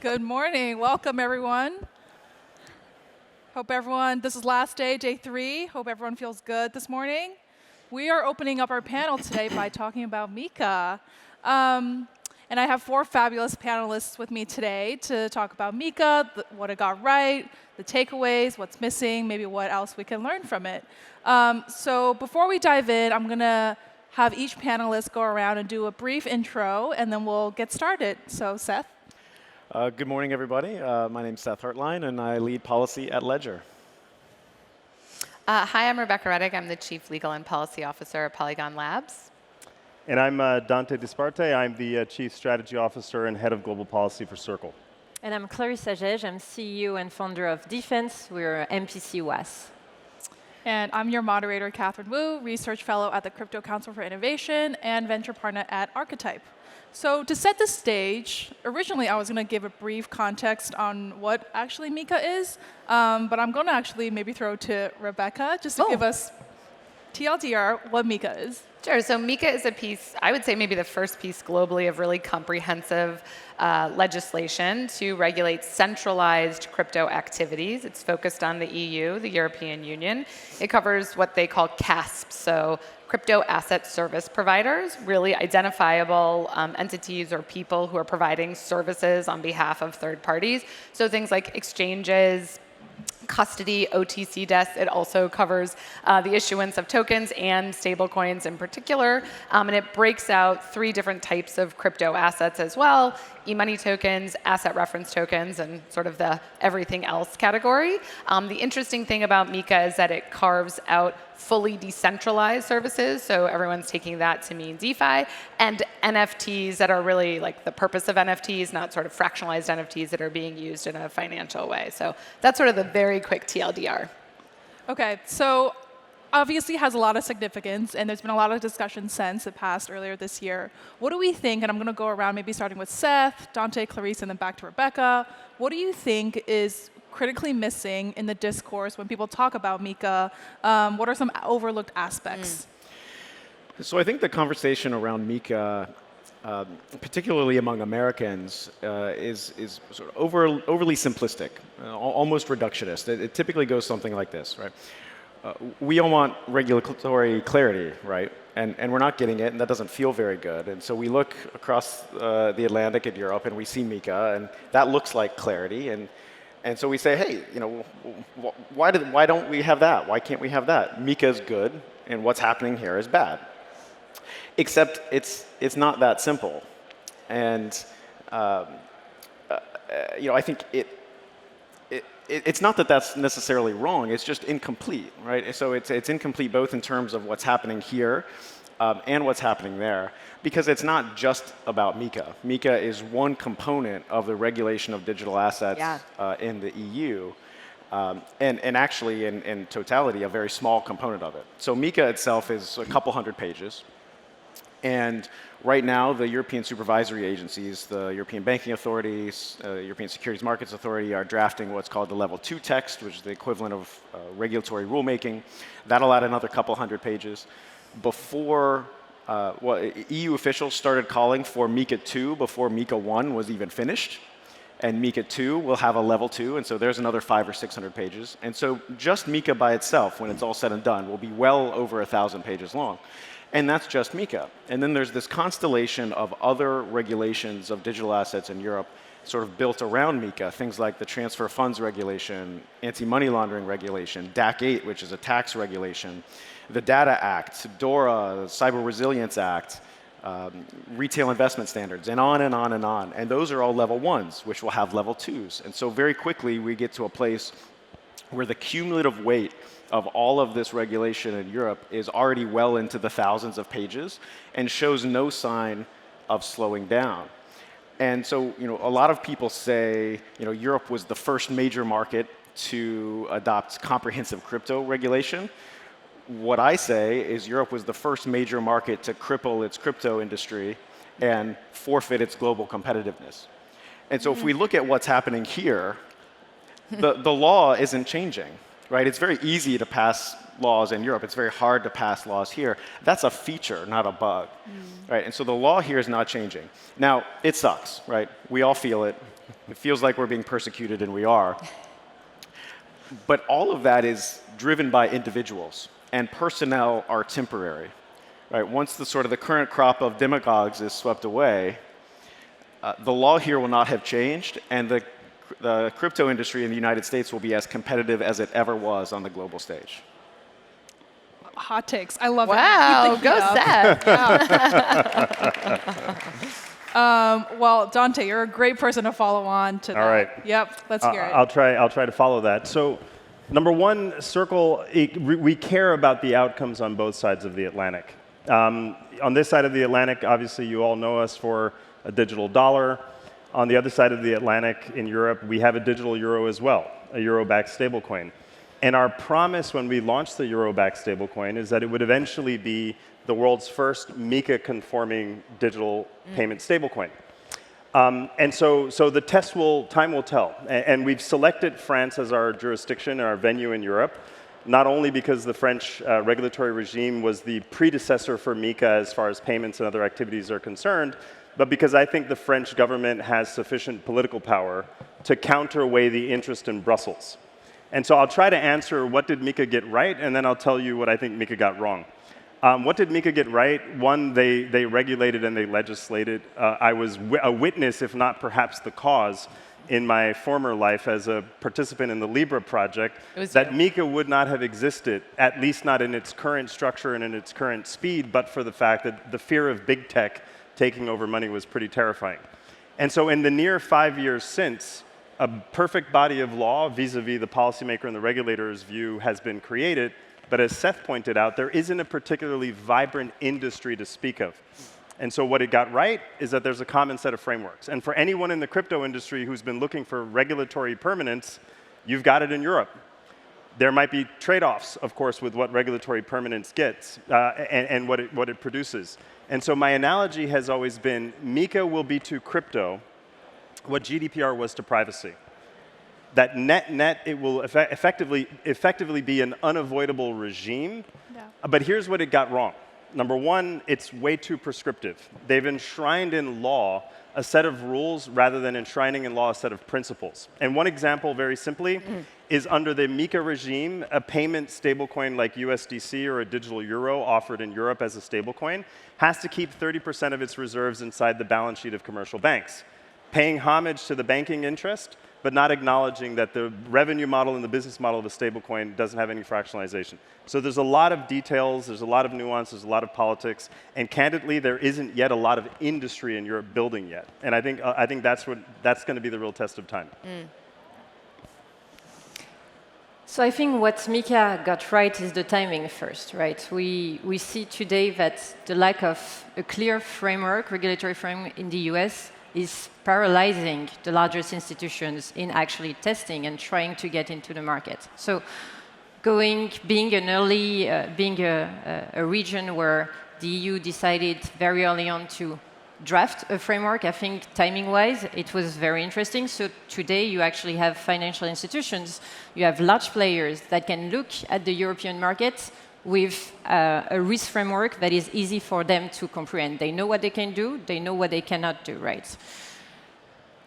Good morning. Welcome, everyone. This is last day, day 3. Hope everyone feels good this morning. We are opening up our panel today by talking about MiCA. And I have 4 fabulous panelists with me today to talk about MiCA, what it got right, the takeaways, what's missing, maybe what else we can learn from it. So before we dive in, I'm going to have each panelist go around and do a brief intro, and then we'll get started. So, Seth? Good morning, everybody. My name's Seth Hartline, and I lead policy at Ledger. Hi, I'm Rebecca Reddick. I'm the Chief Legal and Policy Officer at Polygon Labs. And I'm Dante Disparte. I'm the Chief Strategy Officer and Head of Global Policy for Circle. And I'm Clarissa Gege. I'm CEO and founder of Defense. We're MPC US. And I'm your moderator, Catherine Wu, Research Fellow at the Crypto Council for Innovation and Venture Partner at Archetype. So to set the stage, originally I was going to give a brief context on what actually MiCA is, but I'm going to actually maybe throw to Rebecca just to give us TLDR what MiCA is. Sure. So MiCA is a piece, I would say maybe the first piece globally of really comprehensive legislation to regulate centralized crypto activities. It's focused on the EU, the European Union. It covers what they call CASPs, so crypto asset service providers, really identifiable entities or people who are providing services on behalf of third parties. So things like exchanges, custody, OTC desks. It also covers the issuance of tokens and stablecoins in particular. And it breaks out 3 different types of crypto assets as well: e-money tokens, asset reference tokens, and sort of the everything else category. The interesting thing about MiCA is that it carves out fully decentralized services, so everyone's taking that to mean DeFi, and NFTs that are really like the purpose of NFTs, not sort of fractionalized NFTs that are being used in a financial way. So that's sort of the very quick TLDR. Okay, so obviously has a lot of significance, and there's been a lot of discussion since it passed earlier this year. What do we think, and I'm going to go around maybe starting with Seth, Dante, Clarice, and then back to Rebecca. What do you think is critically missing in the discourse when people talk about MiCA? What are some overlooked aspects? So I think the conversation around MiCA, particularly among Americans, is sort of overly simplistic, almost reductionist. It typically goes something like this, right? We all want regulatory clarity, right? And we're not getting it, and that doesn't feel very good. And so we look across the Atlantic at Europe, and we see MiCA, and that looks like clarity. And so we say, hey, you know, why don't we have that? Why can't we have that? MiCA is good, and what's happening here is bad. Except it's not that simple. And you know, I think it's not that that's necessarily wrong. It's just incomplete, right? So it's incomplete both in terms of what's happening here and what's happening there, because it's not just about MiCA. MiCA is one component of the regulation of digital assets in the EU, and actually in totality a very small component of it. So MiCA itself is a couple hundred pages. And right now, the European supervisory agencies, the European Banking Authority, European Securities Markets Authority, are drafting what's called the Level 2 text, which is the equivalent of regulatory rulemaking. That'll add another couple hundred pages. Before, EU officials started calling for MiCA 2 before MiCA 1 was even finished. And MiCA 2 will have a Level 2, and so there's another 500 or 600 pages. And so just MiCA by itself, when it's all said and done, will be well over 1,000 pages long. And that's just MiCA. And then there's this constellation of other regulations of digital assets in Europe sort of built around MiCA, things like the transfer of funds regulation, anti-money laundering regulation, DAC 8, which is a tax regulation, the Data Act, DORA, Cyber Resilience Act, retail investment standards, and on and on and on. And those are all Level 1s, which will have Level 2s. And so very quickly we get to a place where the cumulative weight of all of this regulation in Europe is already well into the thousands of pages and shows no sign of slowing down. And so, you know, a lot of people say, you know, Europe was the first major market to adopt comprehensive crypto regulation. What I say is Europe was the first major market to cripple its crypto industry and forfeit its global competitiveness. And so if we look at what's happening here, the law isn't changing. right? It's very easy to pass laws in Europe. It's very hard to pass laws here. That's a feature, not a bug, right? And so the law here is not changing. Now, it sucks, right? We all feel it. It feels like we're being persecuted, and we are. But all of that is driven by individuals, and personnel are temporary, right? Once the sort of the current crop of demagogues is swept away, the law here will not have changed, and the crypto industry in the United States will be as competitive as it ever was on the global stage. Hot takes. I love it. Wow, Keep the go heat up. Seth. Well, Dante, you're a great person to follow on to that. All right. Yep, let's hear it. I'll try to follow that. So, number one, Circle, we care about the outcomes on both sides of the Atlantic. On this side of the Atlantic, obviously, you all know us for a digital dollar. On the other side of the Atlantic, in Europe, we have a digital euro as well, a euro-backed stablecoin. And our promise when we launched the euro-backed stablecoin is that it would eventually be the world's first MiCA-conforming digital payment stablecoin. And so the time will tell. And we've selected France as our jurisdiction, our venue in Europe, not only because the French regulatory regime was the predecessor for MiCA as far as payments and other activities are concerned, but because I think the French government has sufficient political power to counterweigh the interest in Brussels. And so I'll try to answer what did MiCA get right, and then I'll tell you what I think MiCA got wrong. What did MiCA get right? One, they regulated and they legislated. I was a witness, if not perhaps the cause, in my former life as a participant in the Libra project, that MiCA would not have existed, at least not in its current structure and in its current speed, but for the fact that the fear of big tech taking over money was pretty terrifying. And so in the near 5 years since, a perfect body of law vis-a-vis the policymaker and the regulator's view has been created, but as Seth pointed out, there isn't a particularly vibrant industry to speak of. And so what it got right is that there's a common set of frameworks. And for anyone in the crypto industry who's been looking for regulatory permanence, you've got it in Europe. There might be trade-offs, of course, with what regulatory permanence gets and what it produces. And so my analogy has always been, MiCA will be to crypto what GDPR was to privacy. That net, it will effectively be an unavoidable regime. Yeah. But here's what it got wrong. Number one, it's way too prescriptive. They've enshrined in law a set of rules rather than enshrining in law a set of principles. And one example, very simply, is under the MiCA regime, a payment stablecoin like USDC or a digital euro offered in Europe as a stablecoin has to keep 30% of its reserves inside the balance sheet of commercial banks, paying homage to the banking interest, but not acknowledging that the revenue model and the business model of a stablecoin doesn't have any fractionalization. So there's a lot of details, there's a lot of nuance, there's a lot of politics, and candidly, there isn't yet a lot of industry in Europe building yet. And I think that's going to be the real test of time. So I think what MiCA got right is the timing first, right? We see today that the lack of a clear framework, regulatory framework in the US is paralyzing the largest institutions in actually testing and trying to get into the market. So being a region where the EU decided very early on to draft a framework, I think timing-wise, it was very interesting. So today you actually have financial institutions, you have large players that can look at the European market with a risk framework that is easy for them to comprehend. They know what they can do, they know what they cannot do, right?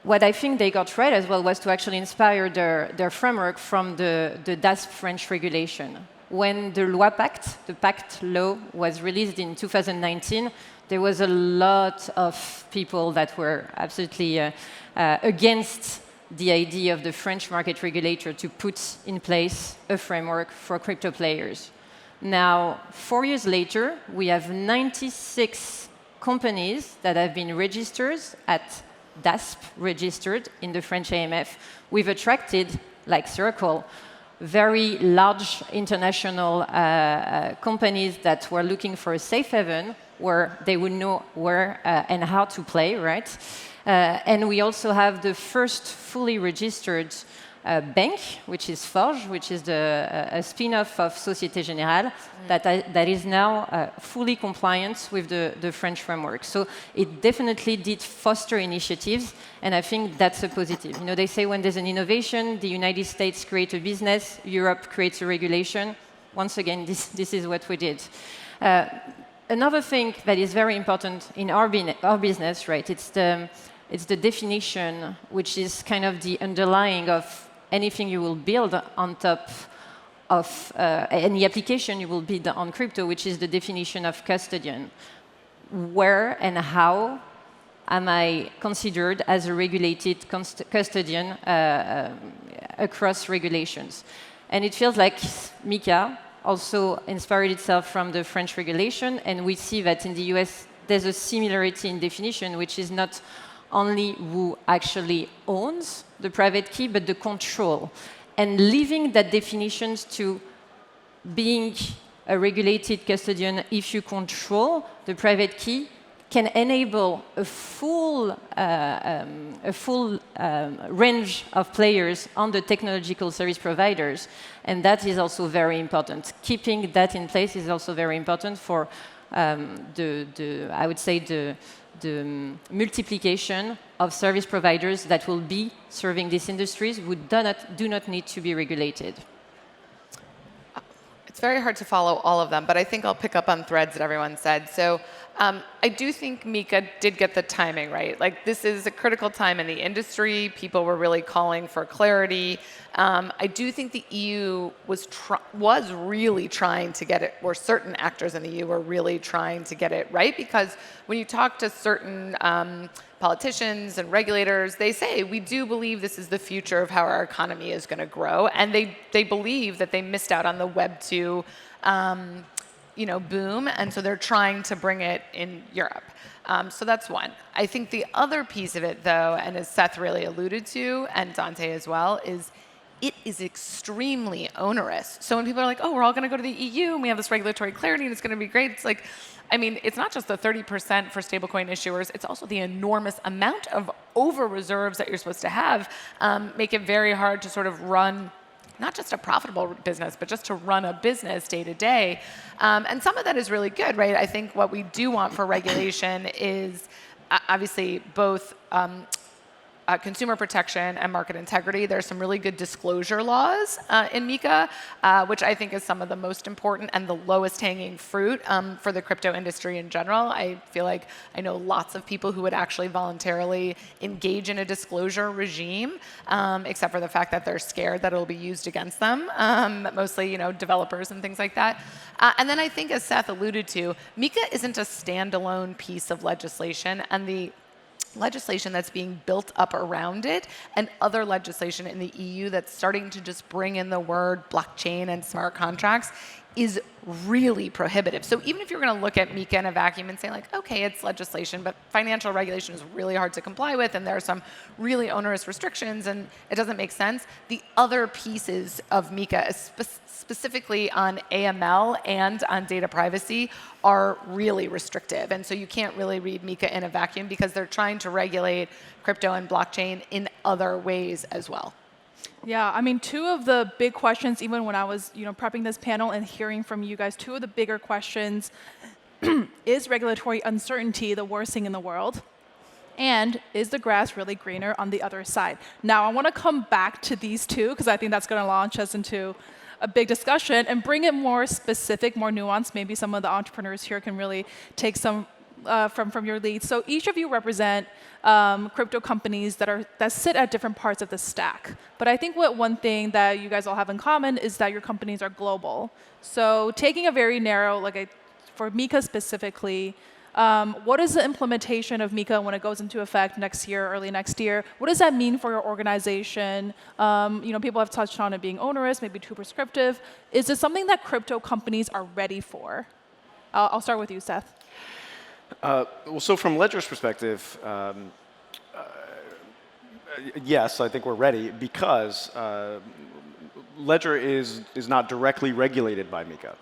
What I think they got right as well was to actually inspire their framework from the DASP French regulation. When the Loi Pacte, the Pacte law, was released in 2019, there was a lot of people that were absolutely against the idea of the French market regulator to put in place a framework for crypto players. Now, 4 years later, we have 96 companies that have been registered at DASP, registered in the French AMF. We've attracted, like Circle, very large international companies that were looking for a safe haven where they would know where and how to play, right? And we also have the first fully registered bank, which is Forge, which is a spin-off of Société Générale, that is now fully compliant with the French framework. So it definitely did foster initiatives, and I think that's a positive. You know, they say when there's an innovation, the United States creates a business, Europe creates a regulation. Once again, this is what we did. Another thing that is very important in our business, right? It's the definition, which is kind of the underlying of anything you will build on top of any application you will build on crypto, which is the definition of custodian. Where and how am I considered as a regulated custodian across regulations? And it feels like MiCA also inspired itself from the French regulation, and we see that in the US there's a similarity in definition, which is not only who actually owns the private key, but the control. And leaving that definitions to being a regulated custodian, if you control the private key, can enable a full range of players on the technological service providers. And that is also very important. Keeping that in place is also very important for I would say the multiplication of service providers that will be serving these industries who do not need to be regulated. It's very hard to follow all of them, but I think I'll pick up on threads that everyone said. So I do think MiCA did get the timing right. Like, this is a critical time in the industry. People were really calling for clarity. I do think the EU was really trying to get it, or certain actors in the EU were really trying to get it right, because when you talk to certain politicians and regulators, they say, we do believe this is the future of how our economy is going to grow. And they believe that they missed out on the Web 2 boom, and so they're trying to bring it in Europe. So that's one. I think the other piece of it, though, and as Seth really alluded to, and Dante as well, is it is extremely onerous. So when people are like, oh, we're all going to go to the EU and we have this regulatory clarity and it's going to be great, it's like, I mean, it's not just the 30% for stablecoin issuers, it's also the enormous amount of over reserves that you're supposed to have, make it very hard to sort of run not just a profitable business, but just to run a business day to day. And some of that is really good, right? I think what we do want for regulation is obviously both consumer protection and market integrity. There's some really good disclosure laws in MiCA, which I think is some of the most important and the lowest hanging fruit for the crypto industry in general. I feel like I know lots of people who would actually voluntarily engage in a disclosure regime, except for the fact that they're scared that it'll be used against them, mostly developers and things like that. And then I think, as Seth alluded to, MiCA isn't a standalone piece of legislation, and the legislation that's being built up around it and other legislation in the EU that's starting to just bring in the word blockchain and smart contracts is really prohibitive. So even if you're going to look at MiCA in a vacuum and say, like, okay, it's legislation, but financial regulation is really hard to comply with, and there are some really onerous restrictions, and it doesn't make sense, the other pieces of MiCA, specifically on AML and on data privacy, are really restrictive. And so you can't really read MiCA in a vacuum because they're trying to regulate crypto and blockchain in other ways as well. Yeah, I mean, two of the big questions, even when I was prepping this panel and hearing from you guys, two of the bigger questions, is regulatory uncertainty the worst thing in the world? And is the grass really greener on the other side? Now, I want to come back to these two, because I think that's going to launch us into a big discussion and bring it more specific, more nuanced. Maybe some of the entrepreneurs here can really take some from your lead. So each of you represent crypto companies that sit at different parts of the stack. But I think one thing that you guys all have in common is that your companies are global. So taking a very narrow, for MiCA specifically, what is the implementation of MiCA when it goes into effect next year, early next year? What does that mean for your organization? People have touched on it being onerous, maybe too prescriptive. Is this something that crypto companies are ready for? I'll start with you, Seth. So from Ledger's perspective, yes, I think we're ready because Ledger is not directly regulated by MiCA.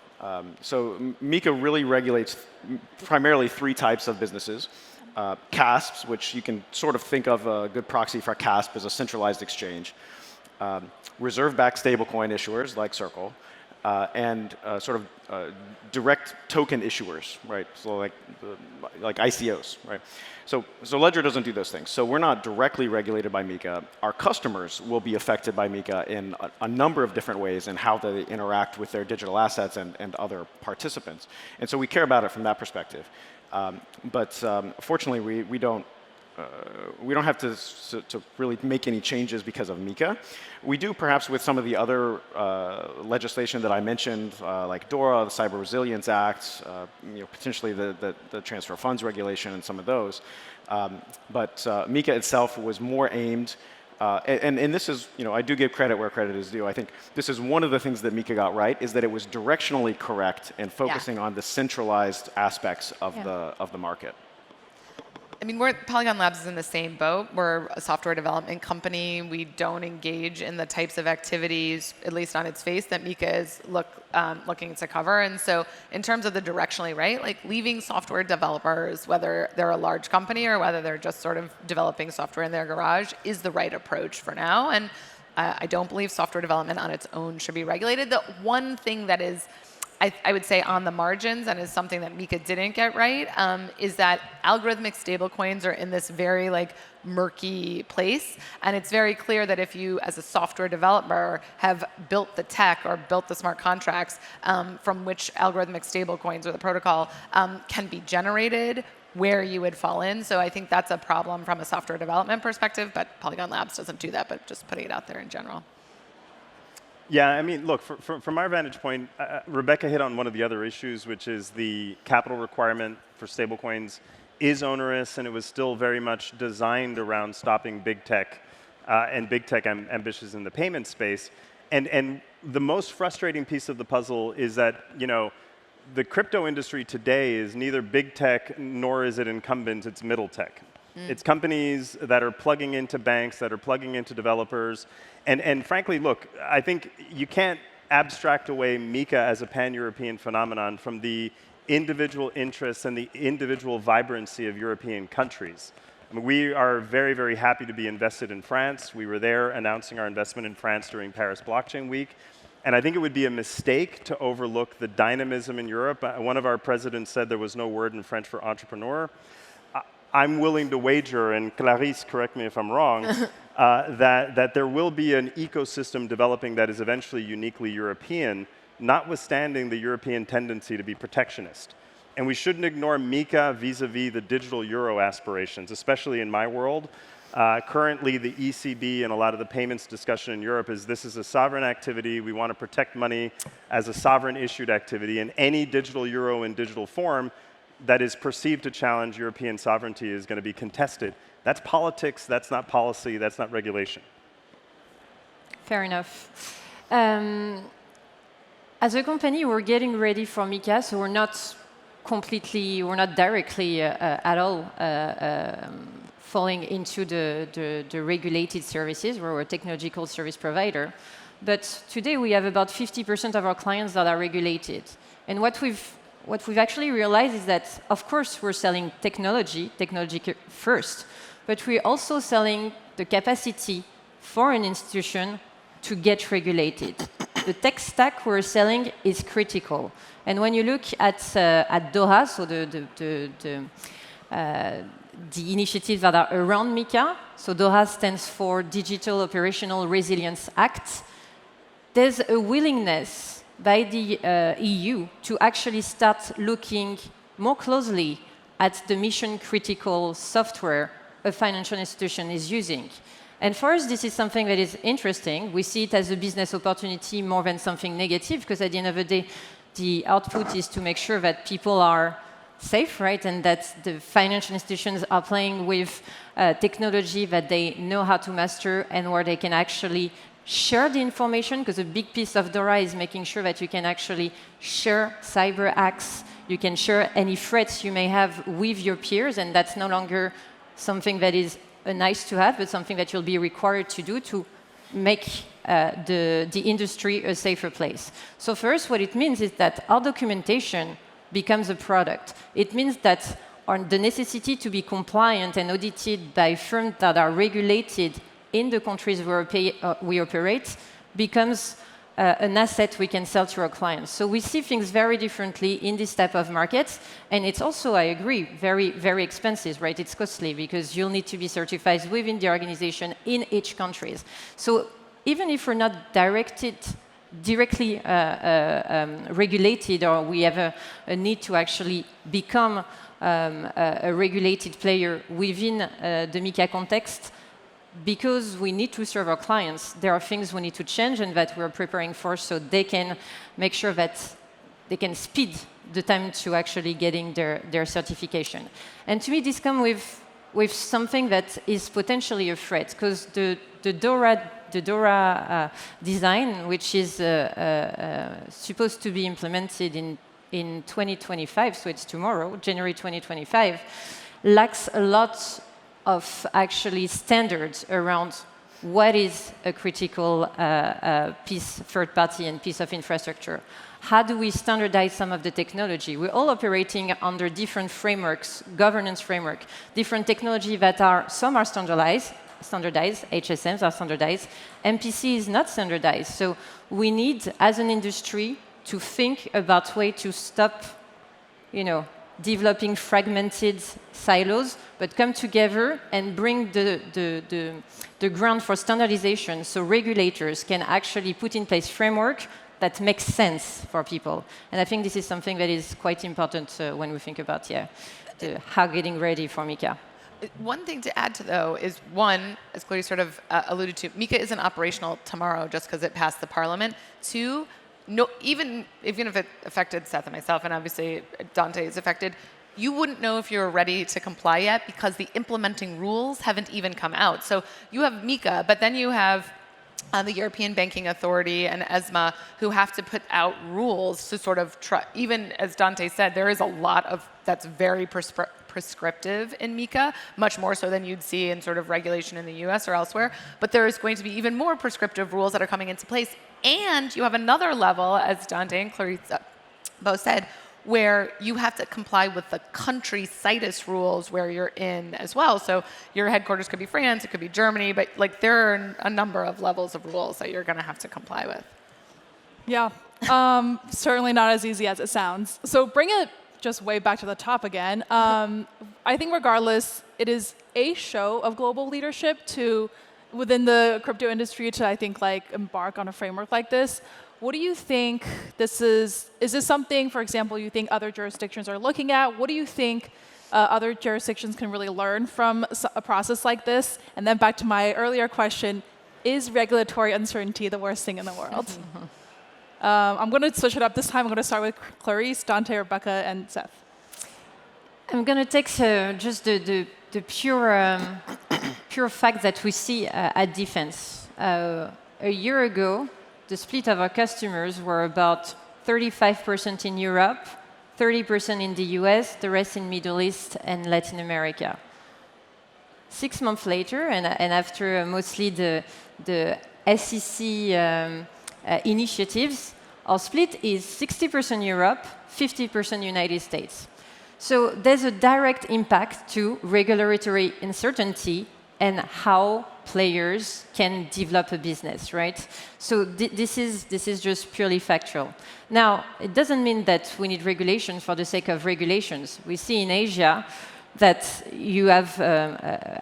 So MiCA really regulates primarily three types of businesses. CASPs, which you can sort of think of a good proxy for CASP as a centralized exchange. reserve-backed stablecoin issuers like Circle, and sort of direct token issuers, right? So like ICOs, right? So Ledger doesn't do those things. So we're not directly regulated by MiCA. Our customers will be affected by MiCA in a number of different ways in how they interact with their digital assets and other participants. And so we care about it from that perspective. But fortunately, we don't have to really make any changes because of MiCA. We do perhaps with some of the other legislation that I mentioned, like DORA, the Cyber Resilience Act, potentially the transfer of funds regulation and some of those. But MiCA itself was more aimed, and this is, I do give credit where credit is due. I think this is one of the things that MiCA got right, is that it was directionally correct and focusing on the centralized aspects of the market. I mean, Polygon Labs is in the same boat. We're a software development company. We don't engage in the types of activities, at least on its face, that MiCA is looking to cover. And so in terms of the directionally, right, like leaving software developers, whether they're a large company or whether they're just sort of developing software in their garage, is the right approach for now. And I don't believe software development on its own should be regulated. The one thing that is, I would say, on the margins, and is something that MiCA didn't get right, is that algorithmic stablecoins are in this very murky place. And it's very clear that if you, as a software developer, have built the tech or built the smart contracts from which algorithmic stablecoins or the protocol can be generated, where you would fall in. So I think that's a problem from a software development perspective, but Polygon Labs doesn't do that, but just putting it out there in general. Yeah, I mean, look, from our vantage point, Rebecca hit on one of the other issues, which is the capital requirement for stablecoins is onerous, and it was still very much designed around stopping big tech and big tech ambitions in the payment space. And the most frustrating piece of the puzzle is that, the crypto industry today is neither big tech nor is it incumbent, it's middle tech. It's companies that are plugging into banks, that are plugging into developers. And frankly, look, I think you can't abstract away MiCA as a pan-European phenomenon from the individual interests and the individual vibrancy of European countries. I mean, we are very, very happy to be invested in France. We were there announcing our investment in France during Paris Blockchain Week. And I think it would be a mistake to overlook the dynamism in Europe. One of our presidents said there was no word in French for entrepreneur. I'm willing to wager, and Clarisse, correct me if I'm wrong, that there will be an ecosystem developing that is eventually uniquely European, notwithstanding the European tendency to be protectionist. And we shouldn't ignore MiCA vis-a-vis the digital euro aspirations, especially in my world. Currently, the ECB and a lot of the payments discussion in Europe is this is a sovereign activity. We want to protect money as a sovereign issued activity, and any digital euro in digital form that is perceived to challenge European sovereignty is going to be contested. That's politics, that's not policy, that's not regulation. Fair enough. As a company, we're getting ready for MiCA, so we're not directly at all falling into the regulated services. We're a technological service provider. But today we have about 50% of our clients that are regulated. And what we've actually realized is that, of course, we're selling technology first, but we're also selling the capacity for an institution to get regulated. The tech stack we're selling is critical. And when you look at DORA, so the initiatives that are around MiCA, so DORA stands for Digital Operational Resilience Act, there's a willingness by the EU to actually start looking more closely at the mission-critical software a financial institution is using. And for us, this is something that is interesting. We see it as a business opportunity more than something negative, because at the end of the day, the output is to make sure that people are safe, right? And that the financial institutions are playing with technology that they know how to master and where they can actually share the information, because a big piece of DORA is making sure that you can actually share cyber acts, you can share any threats you may have with your peers, and that's no longer something that is a nice to have, but something that you'll be required to do to make the industry a safer place. So first, what it means is that our documentation becomes a product. It means that the necessity to be compliant and audited by firms that are regulated in the countries where we operate becomes an asset we can sell to our clients. So we see things very differently in this type of markets. And it's also, I agree, very, very expensive, right? It's costly because you'll need to be certified within the organization in each country. So even if we're not directly regulated, or we have a need to actually become a regulated player within the MiCA context, because we need to serve our clients, there are things we need to change and that we're preparing for, so they can make sure that they can speed the time to actually getting their certification. And to me, this comes with something that is potentially a threat, because the DORA design, which is supposed to be implemented in 2025, so it's tomorrow, January 2025, lacks a lot of actually standards around what is a critical piece, third party, and piece of infrastructure. How do we standardize some of the technology? We're all operating under different frameworks, governance framework, different technology that are, some are standardized, HSMs are standardized, MPC is not standardized. So we need, as an industry, to think about ways to stop, developing fragmented silos, but come together and bring the ground for standardization, so regulators can actually put in place framework that makes sense for people. And I think this is something that is quite important when we think about how getting ready for MiCA. One thing to add to, though, is one, as Chloe sort of alluded to, MiCA isn't operational tomorrow just because it passed the parliament. Two, no, even if it affected Seth and myself, and obviously Dante is affected, you wouldn't know if you're ready to comply yet because the implementing rules haven't even come out. So you have MiCA, but then you have the European Banking Authority and ESMA, who have to put out rules to sort of try. Even as Dante said, there is a lot of that's very prescriptive in MiCA, much more so than you'd see in sort of regulation in the US or elsewhere. But there is going to be even more prescriptive rules that are coming into place. And you have another level, as Dante and Clarice both said, where you have to comply with the country situs rules where you're in as well. So your headquarters could be France, it could be Germany, but like there are a number of levels of rules that you're going to have to comply with. Yeah, certainly not as easy as it sounds. So bring it just way back to the top again. I think regardless, it is a show of global leadership within the crypto industry to, I think, like embark on a framework like this. What do you think this is? Is this something, for example, you think other jurisdictions are looking at? What do you think other jurisdictions can really learn from a process like this? And then back to my earlier question, is regulatory uncertainty the worst thing in the world? I'm going to switch it up this time. I'm going to start with Clarice, Dante, Rebecca, and Seth. I'm going to take just the pure fact that we see at Defense. A year ago, the split of our customers were about 35% in Europe, 30% in the US, the rest in Middle East and Latin America. 6 months later, and after mostly the SEC initiatives, our split is 60% Europe, 50% United States. So there's a direct impact to regulatory uncertainty and how players can develop a business, right? So this is just purely factual. Now, it doesn't mean that we need regulations for the sake of regulations. We see in Asia that you have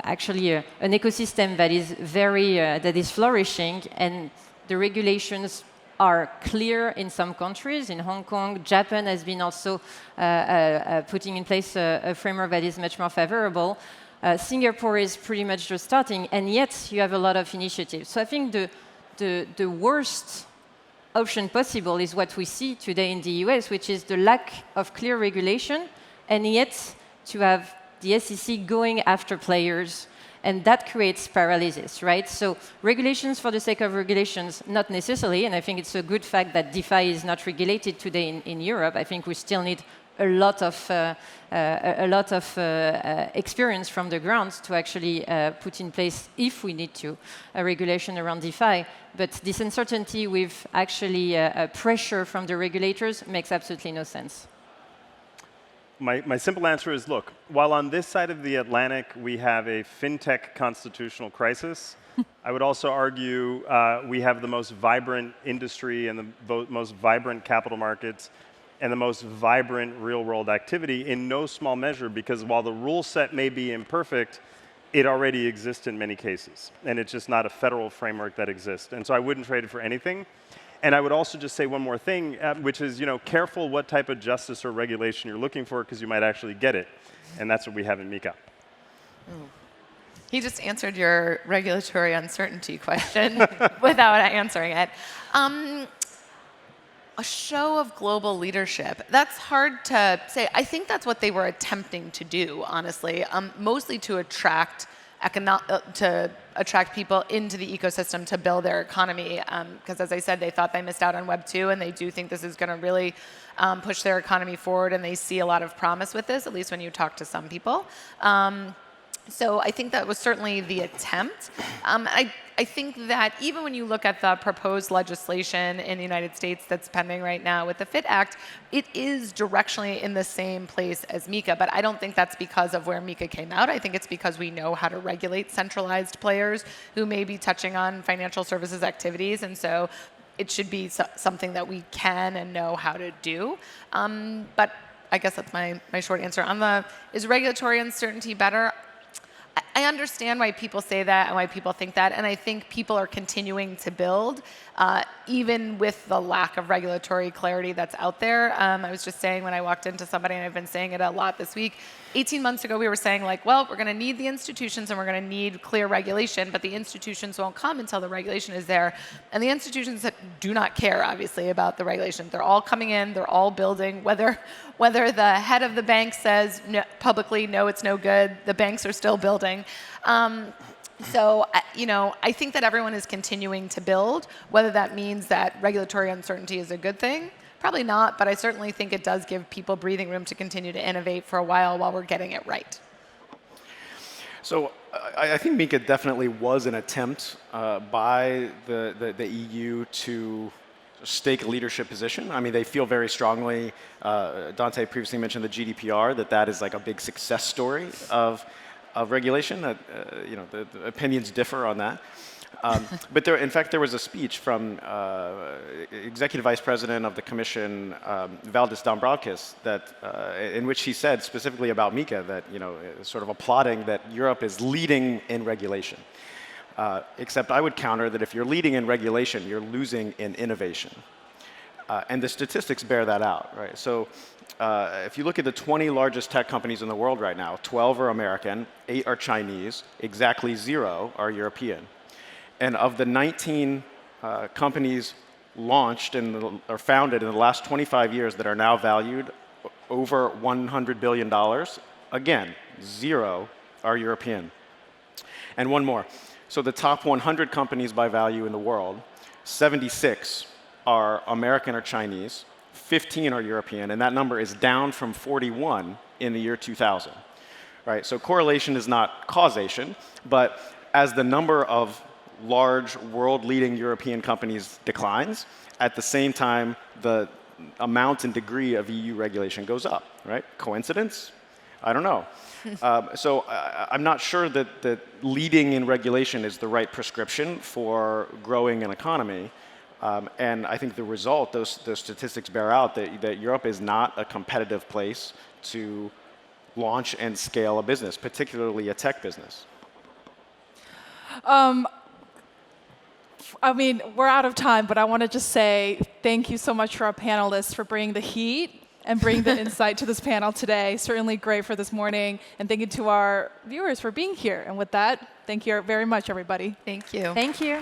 actually an ecosystem that is that is flourishing, and the regulations are clear in some countries. In Hong Kong, Japan has been also putting in place a framework that is much more favorable. Singapore is pretty much just starting, and yet you have a lot of initiatives. So I think the worst option possible is what we see today in the US, which is the lack of clear regulation, and yet to have the SEC going after players, and that creates paralysis, right? So regulations for the sake of regulations, not necessarily, and I think it's a good fact that DeFi is not regulated today in Europe. I think we still need a lot of experience from the ground to actually put in place, if we need to, a regulation around DeFi. But this uncertainty with actually pressure from the regulators makes absolutely no sense. my simple answer is, look, while on this side of the Atlantic we have a fintech constitutional crisis, I would also argue we have the most vibrant industry and the most vibrant capital markets and the most vibrant real-world activity in no small measure, because while the rule set may be imperfect, it already exists in many cases. And it's just not a federal framework that exists. And so I wouldn't trade it for anything. And I would also just say one more thing, which is, careful what type of justice or regulation you're looking for, because you might actually get it. And that's what we have in MiCA. He just answered your regulatory uncertainty question without answering it. A show of global leadership. That's hard to say. I think that's what they were attempting to do, honestly, mostly to attract people into the ecosystem to build their economy. Because as I said, they thought they missed out on Web 2, and they do think this is going to really push their economy forward, and they see a lot of promise with this, at least when you talk to some people. So I think that was certainly the attempt. I think that even when you look at the proposed legislation in the United States that's pending right now with the FIT Act, it is directionally in the same place as MiCA, but I don't think that's because of where MiCA came out. I think it's because we know how to regulate centralized players who may be touching on financial services activities, and so it should be something that we can and know how to do. But I guess that's my short answer. Is regulatory uncertainty better? I understand why people say that and why people think that, and I think people are continuing to build, even with the lack of regulatory clarity that's out there. I was just saying when I walked into somebody, and I've been saying it a lot this week, 18 months ago we were saying, like, well, we're going to need the institutions and we're going to need clear regulation, but the institutions won't come until the regulation is there. And the institutions that do not care, obviously, about the regulation. They're all coming in, they're all building, whether the head of the bank says no, publicly, no, it's no good, the banks are still building. So, I think that everyone is continuing to build. Whether that means that regulatory uncertainty is a good thing, probably not, but I certainly think it does give people breathing room to continue to innovate for a while we're getting it right. So I think MiCA definitely was an attempt by the EU to stake a leadership position. I mean, they feel very strongly, Dante previously mentioned the GDPR, that is like a big success story of regulation. That the opinions differ on that. But in fact, there was a speech from Executive Vice President of the Commission, Valdis Dombrovskis, in which he said specifically about MiCA that sort of applauding that Europe is leading in regulation. Except I would counter that if you're leading in regulation, you're losing in innovation. And the statistics bear that out, right? So if you look at the 20 largest tech companies in the world right now, 12 are American, 8 are Chinese, exactly 0 are European. And of the 19 companies launched or founded in the last 25 years that are now valued over $100 billion, again, 0 are European. And one more. So the top 100 companies by value in the world, 76 are American or Chinese, 15 are European, and that number is down from 41 in the year 2000. Right? So correlation is not causation, but as the number of large world-leading European companies declines, at the same time the amount and degree of EU regulation goes up. Right? Coincidence? I don't know. So I'm not sure that leading in regulation is the right prescription for growing an economy. And I think the result, those statistics bear out that Europe is not a competitive place to launch and scale a business, particularly a tech business. I mean, we're out of time, but I want to just say thank you so much to our panelists for bringing the heat and bringing the insight to this panel today. Certainly great for this morning. And thank you to our viewers for being here. And with that, thank you very much, everybody. Thank you. Thank you.